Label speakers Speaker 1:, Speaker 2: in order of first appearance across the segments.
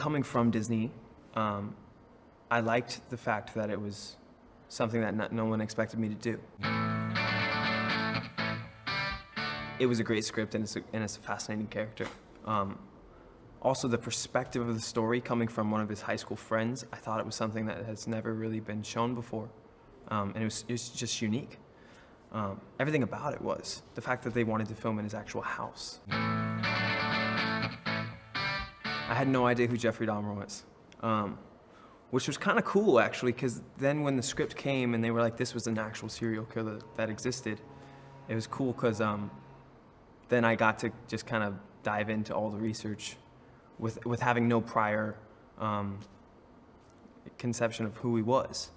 Speaker 1: coming from Disney, I liked the fact that it was something that no one expected me to do. It was a great script, and it's a fascinating character. Also, the perspective of the story coming from one of his high school friends, I thought it was something that has never really been shown before. And it was just unique. Everything about it was. The fact that they wanted to film in his actual house. I had no idea who Jeffrey Dahmer was, which was kind of cool, actually, because then when the script came and they were like, this was an actual serial killer that existed, it was cool because then I got to just kind of dive into all the research with having no prior conception of who he was.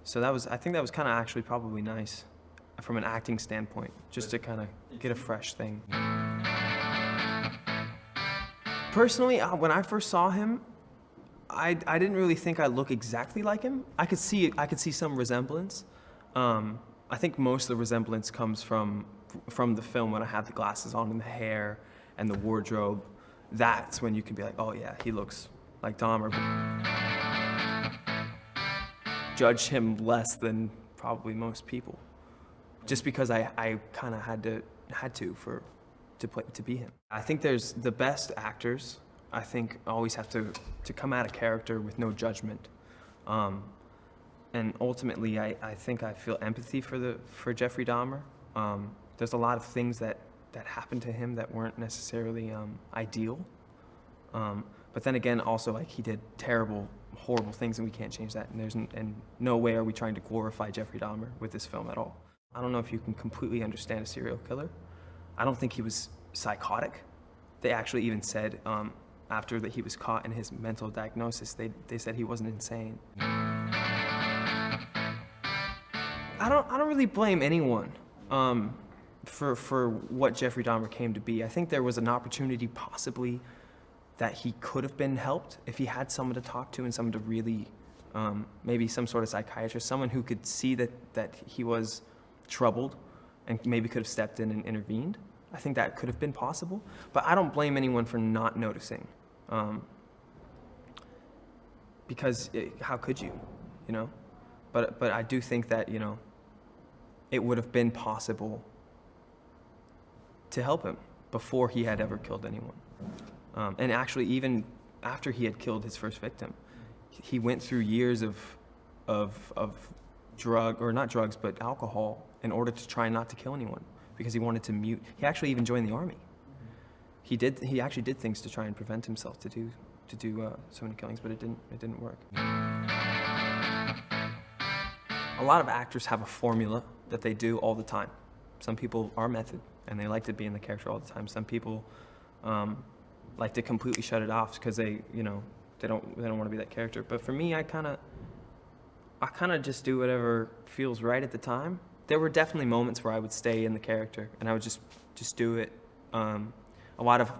Speaker 1: So I think that was kind of actually probably nice from an acting standpoint, just to kind of get a fresh thing. Personally, when I first saw him, I didn't really think I look exactly like him. I could see some resemblance. I think most of the resemblance comes from the film when I had the glasses on and the hair and the wardrobe. That's when you can be like, oh yeah, he looks like Dahmer. Judge him less than probably most people, just because I kind of had to be him. I think there's the best actors, I think, always have to come at a character with no judgment. And ultimately, I think I feel empathy for Jeffrey Dahmer. There's a lot of things that happened to him that weren't necessarily ideal. But then again, also, like, he did terrible, horrible things, and we can't change that. And no way are we trying to glorify Jeffrey Dahmer with this film at all. I don't know if you can completely understand a serial killer. I don't think he was psychotic. They actually even said after that he was caught in his mental diagnosis, they said he wasn't insane. I don't really blame anyone for what Jeffrey Dahmer came to be. I think there was an opportunity possibly that he could have been helped if he had someone to talk to and someone to really, maybe some sort of psychiatrist, someone who could see that he was troubled and maybe could have stepped in and intervened. I think that could have been possible, but I don't blame anyone for not noticing, because how could you know? But I do think that, it would have been possible to help him before he had ever killed anyone. And actually, even after he had killed his first victim, he went through years of not drugs, but alcohol in order to try not to kill anyone, because he wanted to mute. He actually even joined the army. He actually did things to try and prevent himself to do so many killings, but it didn't work. A lot of actors have a formula that they do all the time. Some people are method and they like to be in the character all the time. Some people like to completely shut it off because they don't want to be that character. But for me, I kind of just do whatever feels right at the time. There were definitely moments where I would stay in the character and I would just do it. A lot of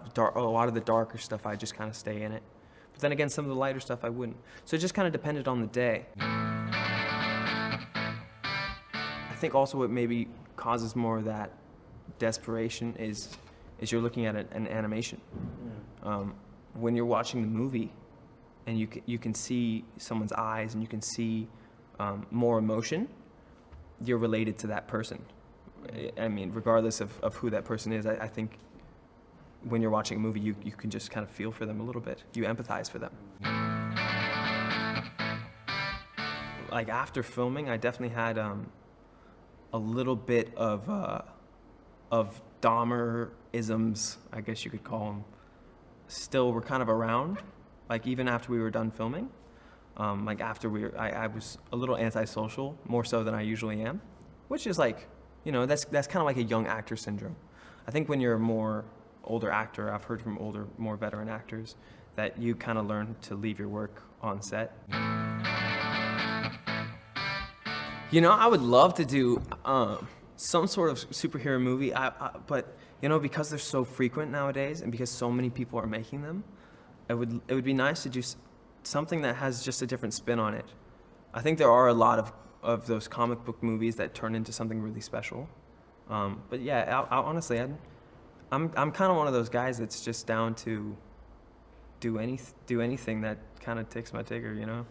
Speaker 1: the darker stuff, I just kind of stay in it. But then again, some of the lighter stuff I wouldn't. So it just kind of depended on the day. I think also what maybe causes more of that desperation is you're looking at an animation. When you're watching the movie and you can see someone's eyes and you can see more emotion, you're related to that person. I mean, regardless of who that person is, I think when you're watching a movie, you can just kind of feel for them a little bit. You empathize for them. Like, after filming, I definitely had a little bit of Dahmer-isms, I guess you could call them, still were kind of around. Like, even after we were done filming, like after I was a little antisocial, more so than I usually am, which is like, that's kind of like a young actor syndrome. I think when you're a more older actor, I've heard from older, more veteran actors, that you kind of learn to leave your work on set. I would love to do some sort of superhero movie, but because they're so frequent nowadays and because so many people are making them, it would be nice to do something that has just a different spin on it. I think there are a lot of those comic book movies that turn into something really special. But yeah, honestly, I'm kind of one of those guys that's just down to do anything that kind of ticks my ticker, you know?